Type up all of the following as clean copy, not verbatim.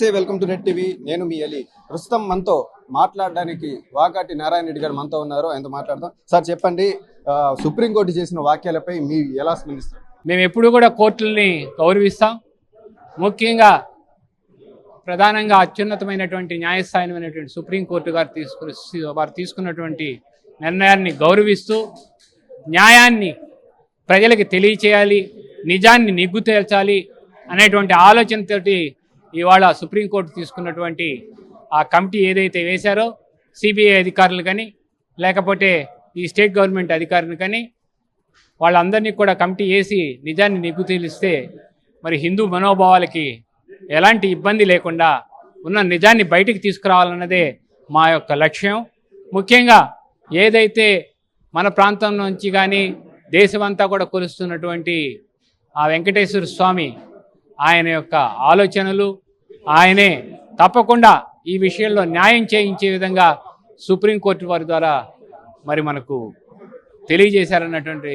నమస్తే, welcome to net TV. నేను మీ అలీ. ప్రస్తుతం మనతో మాట్లాడడానికి వాకాటి నారాయణ రెడ్డి గారు మనతో ఉన్నారు. ఆయనతో మాట్లాడదాం. సార్ చెప్పండి, సుప్రీంకోర్టు చేసిన వాక్యాలపై మీరు ఎలా స్పందిస్తారు? మేము ఎప్పుడు కూడా కోర్టుల్ని గౌరవిస్తాం. ముఖ్యంగా ప్రధానంగా అత్యున్నతమైనటువంటి న్యాయస్థానమైనటువంటి సుప్రీంకోర్టు గారు వారు తీసుకున్నటువంటి నిర్ణయాన్ని గౌరవిస్తూ న్యాయాన్ని ప్రజలకు తెలియచేయాలి, నిజాన్ని నిగ్గు తేల్చాలి అనేటువంటి ఆలోచనతోటి ఇవాళ సుప్రీంకోర్టు తీసుకున్నటువంటి ఆ కమిటీ ఏదైతే వేశారో సిబిఐ అధికారులు కానీ లేకపోతే ఈ స్టేట్ గవర్నమెంట్ అధికారులు కానీ వాళ్ళందరినీ కూడా కమిటీ వేసి నిజాన్ని నిగ్గు తేలిస్తే మరి హిందూ మనోభావాలకి ఎలాంటి ఇబ్బంది లేకుండా ఉన్న నిజాన్ని బయటికి తీసుకురావాలన్నదే మా యొక్క లక్ష్యం. ముఖ్యంగా ఏదైతే మన ప్రాంతం నుంచి కానీ దేశమంతా కూడా కొలుస్తున్నటువంటి ఆ వెంకటేశ్వర స్వామి ఆయన యొక్క ఆలోచనలు ఆయనే తప్పకుండా ఈ విషయంలో న్యాయం చేయించే విధంగా సుప్రీంకోర్టు వారి ద్వారా మరి మనకు తెలియజేశారన్నటువంటి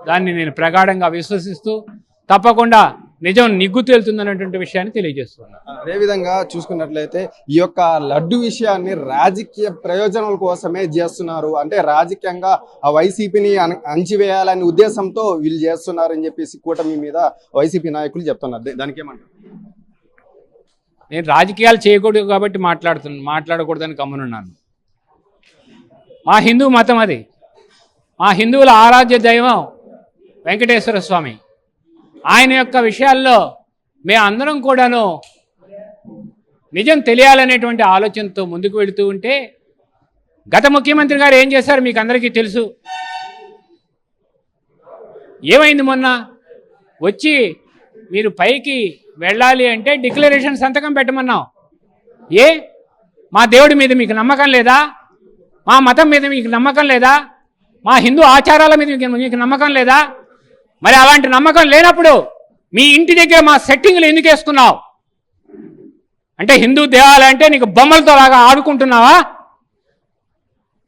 దాన్ని నేను ప్రగాఢంగా విశ్వసిస్తూ తప్పకుండా నిజం నిగ్గు తేలుతుందన్నటువంటి విషయాన్ని తెలియజేస్తున్నాను. అదేవిధంగా చూసుకున్నట్లయితే ఈ యొక్క లడ్డు విషయాన్ని రాజకీయ ప్రయోజనాల కోసమే చేస్తున్నారు, అంటే రాజకీయంగా ఆ వైసీపీని అణచివేయాలనే ఉద్దేశంతో వీళ్ళు చేస్తున్నారని చెప్పేసి కూటమి మీద వైసీపీ నాయకులు చెప్తున్నారు. దానికి ఏమంటారు? నేను రాజకీయాలు చేయకూడదు కాబట్టి మాట్లాడకూడదని గమ్మునున్నాను. మా హిందూ మతం అది, మా హిందువుల ఆరాధ్య దైవం వెంకటేశ్వర స్వామి. ఆయన యొక్క విషయాల్లో మేమందరం కూడాను నిజం తెలియాలనేటువంటి ఆలోచనతో ముందుకు వెళుతూ ఉంటే గత ముఖ్యమంత్రి గారు ఏం చేశారు మీకు అందరికీ తెలుసు. ఏమైంది? మొన్న వచ్చి మీరు పైకి వెళ్ళాలి అంటే డిక్లరేషన్ సంతకం పెట్టమన్నాం. మా దేవుడి మీద మీకు నమ్మకం లేదా? మా మతం మీద మీకు నమ్మకం లేదా? మా హిందూ ఆచారాల మీద మీకు నమ్మకం లేదా? మరి అలాంటి నమ్మకం లేనప్పుడు మీ ఇంటి దగ్గర మా సెట్టింగ్లు ఎందుకు వేసుకున్నావు? అంటే హిందూ దేవాలయం అంటే నీకు బొమ్మలతో లాగా ఆడుకుంటున్నావా?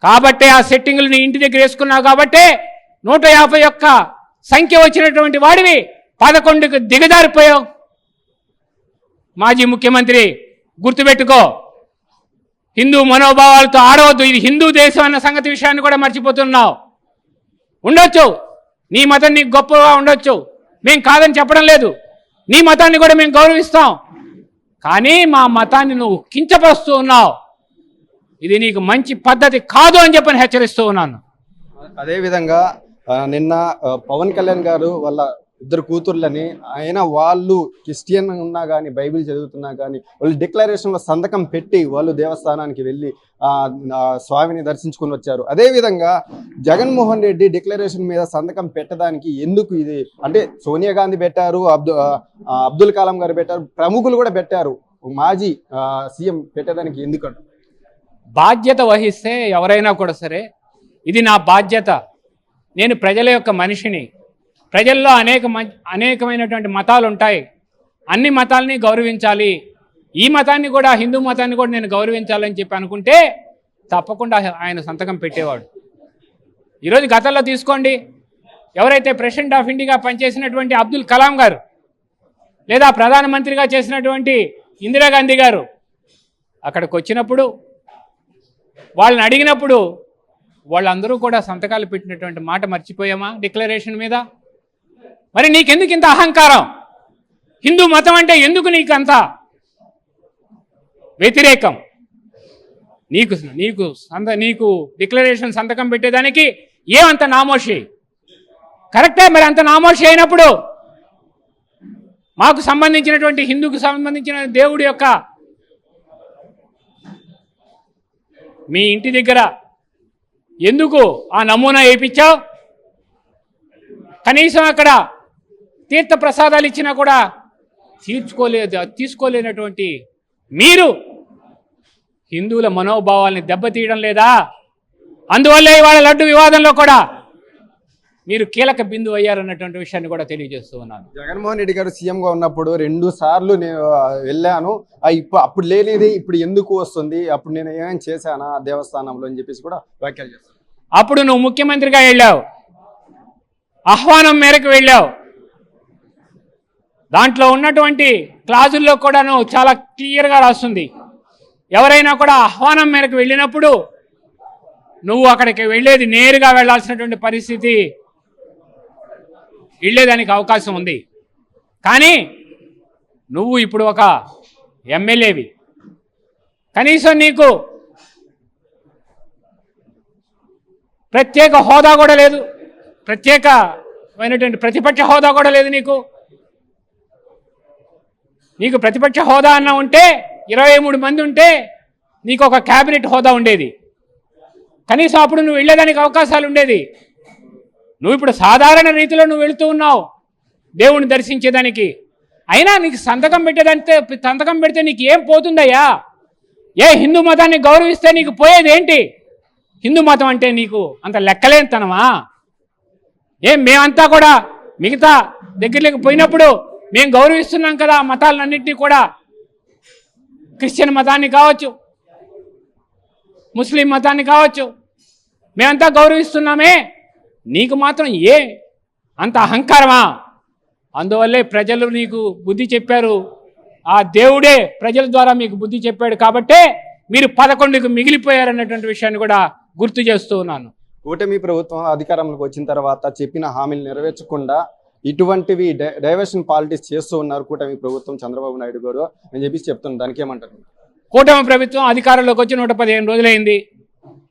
కాబట్టే ఆ సెట్టింగ్లు నీ ఇంటి దగ్గర వేసుకున్నావు కాబట్టే 151 సంఖ్య వచ్చినటువంటి వాడివి 11కు దిగజారిపోయావు. మాజీ ముఖ్యమంత్రి గుర్తుపెట్టుకో, హిందూ మనోభావాలతో ఆడవద్దు. ఇది హిందూ దేశం అన్న సంగతి విషయాన్ని కూడా మర్చిపోతున్నావు. ఉండొచ్చు నీ మతం నీకు గొప్పగా ఉండొచ్చు, మేము కాదని చెప్పడం లేదు. నీ మతాన్ని కూడా మేము గౌరవిస్తాం. కానీ మా మతాన్ని నువ్వు కించపరుస్తూ ఉన్నావు. ఇది నీకు మంచి పద్ధతి కాదు అని చెప్పని హెచ్చరిస్తూ ఉన్నాను. అదేవిధంగా నిన్న పవన్ కళ్యాణ్ గారు వాళ్ళ 2 కూతుర్లని వాళ్ళు క్రిస్టియన్ ఉన్నా కానీ బైబిల్ చదువుతున్నా కానీ వాళ్ళు డిక్లరేషన్లో సంతకం పెట్టి వాళ్ళు దేవస్థానానికి వెళ్ళి స్వామిని దర్శించుకుని వచ్చారు. అదేవిధంగా జగన్మోహన్ రెడ్డి డిక్లరేషన్ మీద సంతకం పెట్టడానికి ఎందుకు ఇది అంటే సోనియా గాంధీ పెట్టారు, అబ్దుల్ కలాం గారు పెట్టారు, ప్రముఖులు కూడా పెట్టారు, మాజీ సీఎం పెట్టడానికి ఎందుకు? బాధ్యత వహిస్తే ఎవరైనా కూడా సరే ఇది నా బాధ్యత. నేను ప్రజల యొక్క మనిషిని. ప్రజల్లో అనేకమైనటువంటి మతాలు ఉంటాయి. అన్ని మతాలని గౌరవించాలి. ఈ మతాన్ని కూడా హిందూ మతాన్ని కూడా నేను గౌరవించాలని చెప్పి అనుకుంటే తప్పకుండా ఆయన సంతకం పెట్టేవాడు. ఈరోజు గతంలో తీసుకోండి, ఎవరైతే ప్రెసిడెంట్ ఆఫ్ ఇండియాగా పనిచేసినటువంటి అబ్దుల్ కలాం గారు లేదా ప్రధానమంత్రిగా చేసినటువంటి ఇందిరాగాంధీ గారు అక్కడికి వచ్చినప్పుడు వాళ్ళని అడిగినప్పుడు వాళ్ళందరూ కూడా సంతకాలు పెట్టినటువంటి మాట మర్చిపోయామా డిక్లరేషన్ మీద? మరి నీకెందుకు ఇంత అహంకారం? హిందూ మతం అంటే ఎందుకు నీకు అంత వ్యతిరేకం? నీకు డిక్లరేషన్ సంతకం పెట్టేదానికి ఏమంత నామోషి? కరెక్టే. మరి అంత నామోషి అయినప్పుడు మాకు సంబంధించినటువంటి హిందూకు సంబంధించిన దేవుడి యొక్క మీ ఇంటి దగ్గర ఎందుకు ఆ నమూనా వేయించావు? కనీసం అక్కడ తీర్థ ప్రసాదాలు ఇచ్చినా కూడా తీసుకోలేనటువంటి మీరు హిందువుల మనోభావాల్ని దెబ్బతీయడం లేదా? అందువల్లే ఇవాళ లడ్డు వివాదంలో కూడా మీరు కీలక బిందువు అయ్యారన్నటువంటి విషయాన్ని కూడా తెలియజేస్తూ ఉన్నాను. జగన్మోహన్ రెడ్డి గారు సీఎంగా ఉన్నప్పుడు 2 సార్లు నేను వెళ్ళాను, అప్పుడు లేనిది ఇప్పుడు ఎందుకు వస్తుంది, అప్పుడు నేను ఏమైనా చేశానా దేవస్థానంలో అని చెప్పేసి కూడా వ్యాఖ్యలు చేస్తాను. అప్పుడు నువ్వు ముఖ్యమంత్రిగా వెళ్ళావు, ఆహ్వానం మేరకు వెళ్ళావు. దాంట్లో ఉన్నటువంటి క్లాజుల్లో కూడాను చాలా క్లియర్గా రాస్తుంది, ఎవరైనా కూడా ఆహ్వానం మేరకు వెళ్ళినప్పుడు నువ్వు అక్కడికి వెళ్ళేది నేరుగా వెళ్ళాల్సినటువంటి పరిస్థితి వెళ్ళేదానికి అవకాశం ఉంది. కానీ నువ్వు ఇప్పుడు ఒక ఎమ్మెల్యేవి, కనీసం నీకు ప్రత్యేక హోదా కూడా లేదు, ప్రత్యేకమైనటువంటి ప్రతిపక్ష హోదా కూడా లేదు. నీకు ప్రతిపక్ష హోదా అన్న ఉంటే 23 మంది ఉంటే నీకు ఒక క్యాబినెట్ హోదా ఉండేది, కనీసం అప్పుడు నువ్వు వెళ్ళేదానికి అవకాశాలు ఉండేది. నువ్వు ఇప్పుడు సాధారణ రీతిలో నువ్వు వెళుతూ ఉన్నావు దేవుణ్ణి దర్శించేదానికి, అయినా నీకు సంతకం పెడితే నీకు ఏం పోతుందయ్యా? ఏ హిందూ మతాన్ని గౌరవిస్తే నీకు పోయేది ఏంటి? హిందూ మతం అంటే నీకు అంత లెక్కలేనితనమా? మేమంతా కూడా మిగతా దగ్గరలోకి పోయినప్పుడు మేము గౌరవిస్తున్నాం కదా మతాలన్నింటినీ కూడా, క్రిస్టియన్ మతాన్ని కావచ్చు, ముస్లిం మతాన్ని కావచ్చు, మేమంతా గౌరవిస్తున్నామే, నీకు మాత్రం అంత అహంకారమా? అందువల్లే ప్రజలు నీకు బుద్ధి చెప్పారు, ఆ దేవుడే ప్రజల ద్వారా మీకు బుద్ధి చెప్పాడు కాబట్టే మీరు 11కు మిగిలిపోయారన్నటువంటి విషయాన్ని కూడా గుర్తు చేస్తూ ఉన్నాను. కూటమి ప్రభుత్వం అధికారంలోకి వచ్చిన తర్వాత చెప్పిన హామీలు నెరవేర్చకుండా ఇటువంటివి డైవర్షన్ పాలిటిక్స్ చేస్తూ ఉన్నారు కూటమి ప్రభుత్వం, చంద్రబాబు నాయుడు గారు అని చెప్పి చెప్తున్నారు. దానికి ఏమంటారు? కూటమి ప్రభుత్వం అధికారంలోకి వచ్చి 115 రోజులైంది.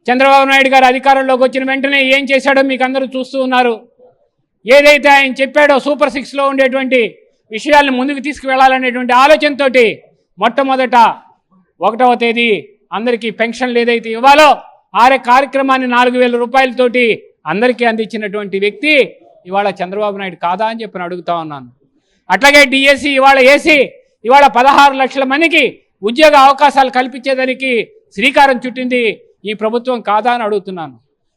చంద్రబాబు నాయుడు గారు అధికారంలోకి వచ్చిన వెంటనే ఏం చేశాడో మీకు అందరూ చూస్తూ ఉన్నారు. ఏదైతే ఆయన చెప్పాడో సూపర్ 6లో ఉండేటువంటి విషయాలను ముందుకు తీసుకువెళ్లాలనేటువంటి ఆలోచనతో మొట్టమొదట 1వ తేదీ అందరికీ పెన్షన్లు ఏదైతే ఇవ్వాలో ఆరే కార్యక్రమాన్ని 4,000 రూపాయలతోటి అందరికీ అందించినటువంటి వ్యక్తి ఇవాళ చంద్రబాబు నాయుడు కాదా అని చెప్పి అడుగుతా ఉన్నాను. అట్లాగే డిఎస్సి ఇవాళ ఇవాళ 16 లక్షల మందికి ఉద్యోగ అవకాశాలు కల్పించేదానికి శ్రీకారం చుట్టింది ఈ ప్రభుత్వం కాదా అని అడుగుతున్నాను.